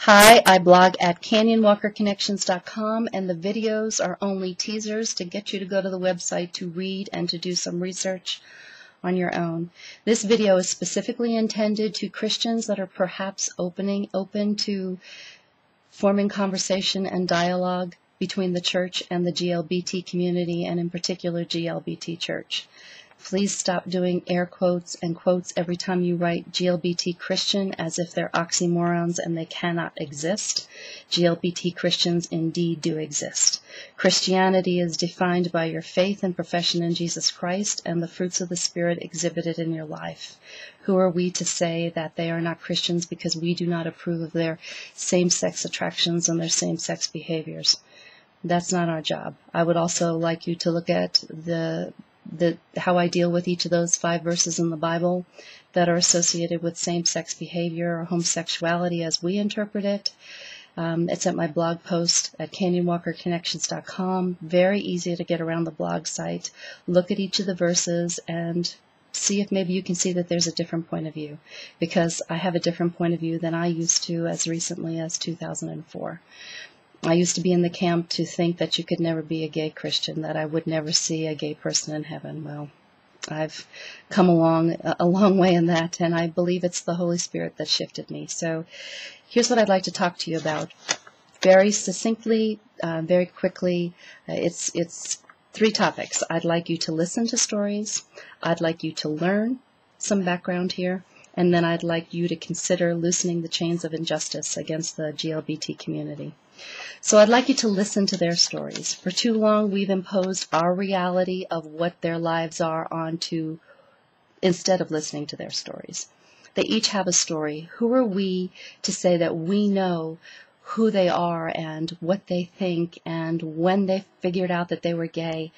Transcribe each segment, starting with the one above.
Hi, I blog at canyonwalkerconnections.com, and the videos are only teasers to get you to go to the website to read and to do some research on your own. This video is specifically intended to Christians that are perhaps open to forming conversation and dialogue between the church and the GLBT community, and in particular GLBT church. Please stop doing air quotes and quotes every time you write GLBT Christian as if they're oxymorons and they cannot exist. GLBT Christians indeed do exist. Christianity is defined by your faith and profession in Jesus Christ and the fruits of the Spirit exhibited in your life. Who are we to say that they are not Christians because we do not approve of their same-sex attractions and their same-sex behaviors? That's not our job. I would also like you to look at how I deal with each of those 5 verses in the Bible that are associated with same-sex behavior or homosexuality as we interpret it. It's at my blog post at canyonwalkerconnections.com. Very easy to get around the blog site. Look at each of the verses and see if maybe you can see that there's a different point of view, because I have a different point of view than I used to as recently as 2004. I used to be in the camp to think that you could never be a gay Christian, that I would never see a gay person in heaven. Well, I've come a long way in that, and I believe it's the Holy Spirit that shifted me. So here's what I'd like to talk to you about. Very succinctly, very quickly, it's 3 topics. I'd like you to listen to stories. I'd like you to learn some background here. And then I'd like you to consider loosening the chains of injustice against the GLBT community. So I'd like you to listen to their stories. For too long, we've imposed our reality of what their lives are onto, instead of listening to their stories. They each have a story. Who are we to say that we know who they are and what they think and when they figured out that they were gay?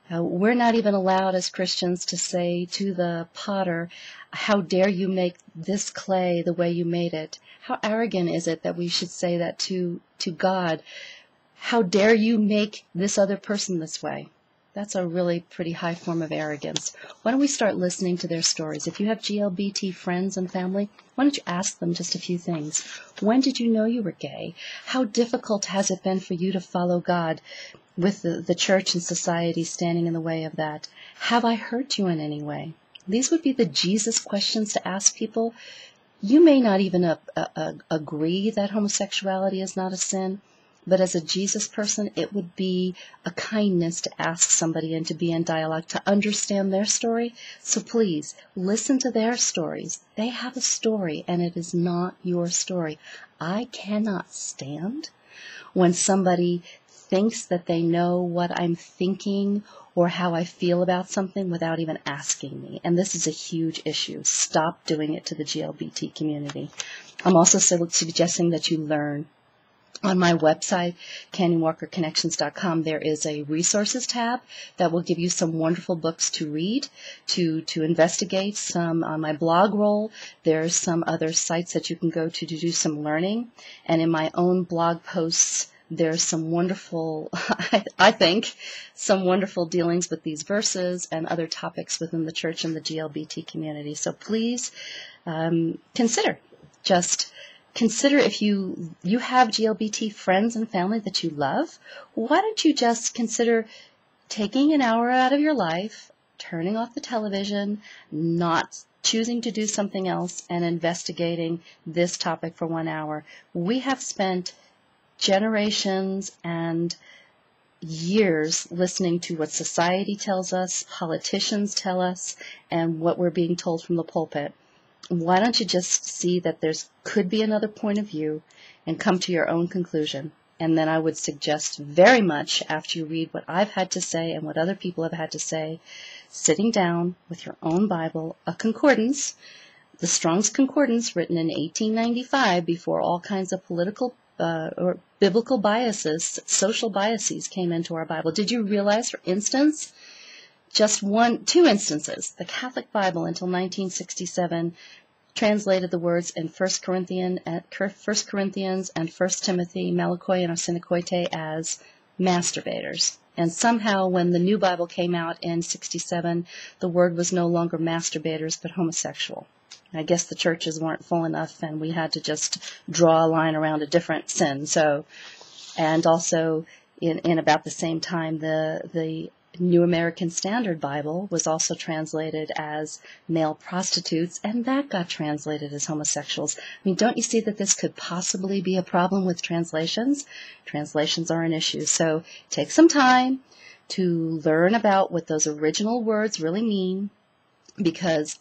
We're not even allowed as Christians to say to the potter, how dare you make this clay the way you made it? How arrogant is it that we should say that to God? How dare you make this other person this way? That's a really pretty high form of arrogance. Why don't we start listening to their stories? If you have GLBT friends and family, why don't you ask them just a few things? When did you know you were gay? How difficult has it been for you to follow God with the church and society standing in the way of that? Have I hurt you in any way? These would be the Jesus questions to ask people. You may not even agree that homosexuality is not a sin, but as a Jesus person, it would be a kindness to ask somebody and to be in dialogue, to understand their story. So please, listen to their stories. They have a story, and it is not your story. I cannot stand when somebody thinks that they know what I'm thinking or how I feel about something without even asking me. And this is a huge issue. Stop doing it to the GLBT community. I'm also suggesting that you learn. On my website, canyonwalkerconnections.com, there is a resources tab that will give you some wonderful books to read, to investigate. Some on my blog roll, there's some other sites that you can go to do some learning. And in my own blog posts, there's some wonderful, I think, some wonderful dealings with these verses and other topics within the church and the GLBT community. So please consider. Just consider, if you have GLBT friends and family that you love, why don't you just consider taking an hour out of your life, turning off the television, not choosing to do something else, and investigating this topic for 1 hour. We have spent generations and years listening to what society tells us, politicians tell us, and what we're being told from the pulpit. Why don't you just see that there's could be another point of view and come to your own conclusion? And then I would suggest very much, after you read what I've had to say and what other people have had to say, sitting down with your own Bible, a concordance, the Strong's Concordance, written in 1895 before all kinds of political or biblical biases, social biases came into our Bible. Did you realize, for instance, just 2 instances, the Catholic Bible until 1967 translated the words in 1 Corinthians and 1 Timothy, Malakoi and Arsenicoite, as masturbators. And somehow when the new Bible came out in 67, the word was no longer masturbators but homosexual. I guess the churches weren't full enough, and we had to just draw a line around a different sin. So, and also in about the same time, the New American Standard Bible was also translated as male prostitutes, and that got translated as homosexuals. I mean, don't you see that this could possibly be a problem with translations? Translations are an issue. So take some time to learn about what those original words really mean, because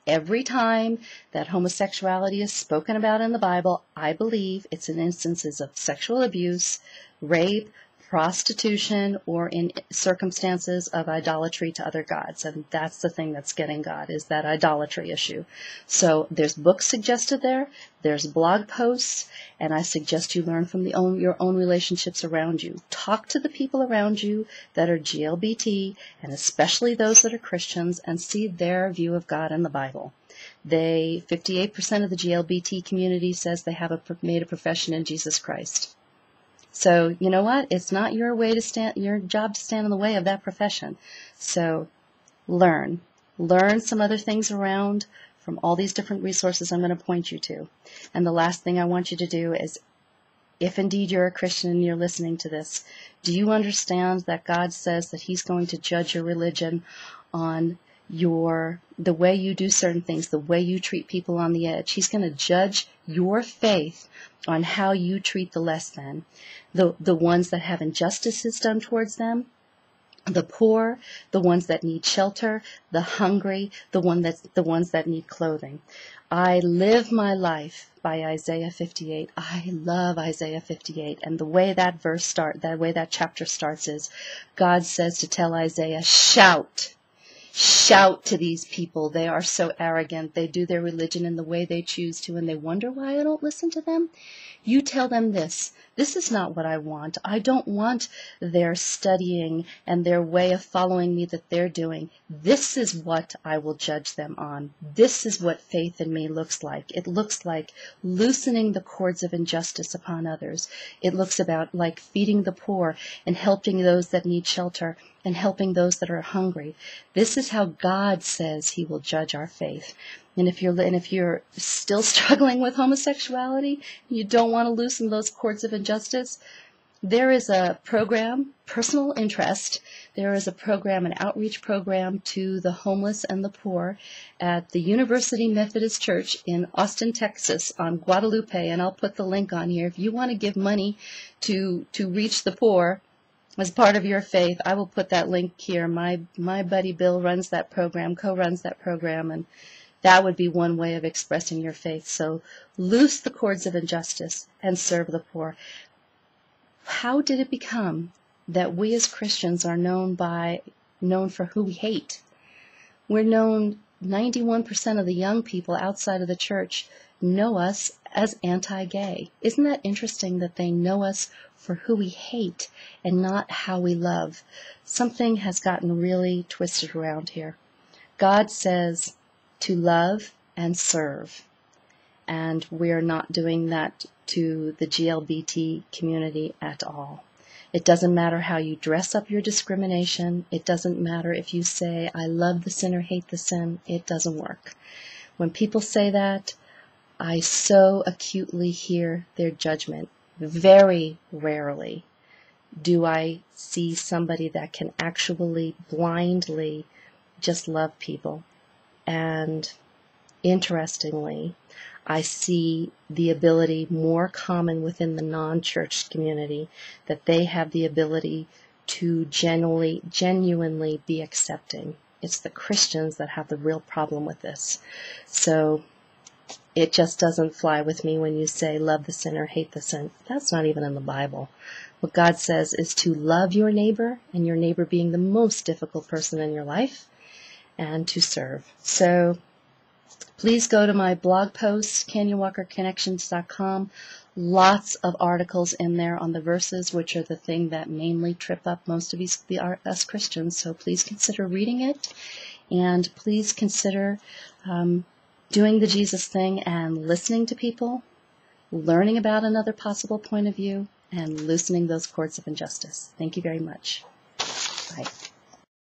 every time that homosexuality is spoken about in the Bible, I believe it's in instances of sexual abuse, rape, prostitution, or in circumstances of idolatry to other gods. And that's the thing that's getting God, is that idolatry issue. So there's books suggested there, there's blog posts, and I suggest you learn from your own relationships around you. Talk to the people around you that are GLBT, and especially those that are Christians, and see their view of God and the Bible. 58% of the GLBT community says they have made a profession in Jesus Christ. So, you know what? It's not your job to stand in the way of that profession. So, learn some other things around from all these different resources I'm going to point you to. And the last thing I want you to do is, if indeed you're a Christian and you're listening to this, do you understand that God says that He's going to judge your religion on the way you do certain things, the way you treat people on the edge? He's going to judge your faith on how you treat the less than, the ones that have injustices done towards them, the poor, the ones that need shelter, the hungry, the ones that need clothing. I live my life by Isaiah 58. I love Isaiah 58, and the way that chapter starts is, God says to tell Isaiah, shout. Shout to these people. They are so arrogant. They do their religion in the way they choose to, and they wonder why I don't listen to them. You tell them this. This is not what I want. I don't want their studying and their way of following me that they're doing. This is what I will judge them on. This is what faith in me looks like. It looks like loosening the cords of injustice upon others. It looks like feeding the poor and helping those that need shelter and helping those that are hungry. This is how God says He will judge our faith. And if you're still struggling with homosexuality, you don't want to loosen those cords of injustice, there is a program, personal interest. There is a program, an outreach program to the homeless and the poor at the University Methodist Church in Austin, Texas, on Guadalupe, and I'll put the link on here. If you want to give money to reach the poor as part of your faith, I will put that link here. My buddy Bill runs that program, co-runs that program, and that would be one way of expressing your faith. So loose the cords of injustice and serve the poor. How did it become that we as Christians are known for who we hate? We're known, 91% of the young people outside of the church know us as anti-gay. Isn't that interesting that they know us for who we hate and not how we love? Something has gotten really twisted around here. God says to love and serve, and we're not doing that to the GLBT community at all. It doesn't matter how you dress up your discrimination. It doesn't matter if you say, I love the sin or hate the sin. It doesn't work. When people say that, I so acutely hear their judgment. Very rarely do I see somebody that can actually blindly just love people. And interestingly, I see the ability more common within the non-church community, that they have the ability to genuinely be accepting. It's the Christians that have the real problem with this. So it just doesn't fly with me when you say love the sinner, hate the sin. That's not even in the Bible. What God says is to love your neighbor, and your neighbor being the most difficult person in your life, and to serve. So please go to my blog post, CanyonWalkerConnections.com. Lots of articles in there on the verses, which are the thing that mainly trip up most of us Christians. So please consider reading it, and please consider doing the Jesus thing and listening to people, learning about another possible point of view, and loosening those cords of injustice. Thank you very much. Bye.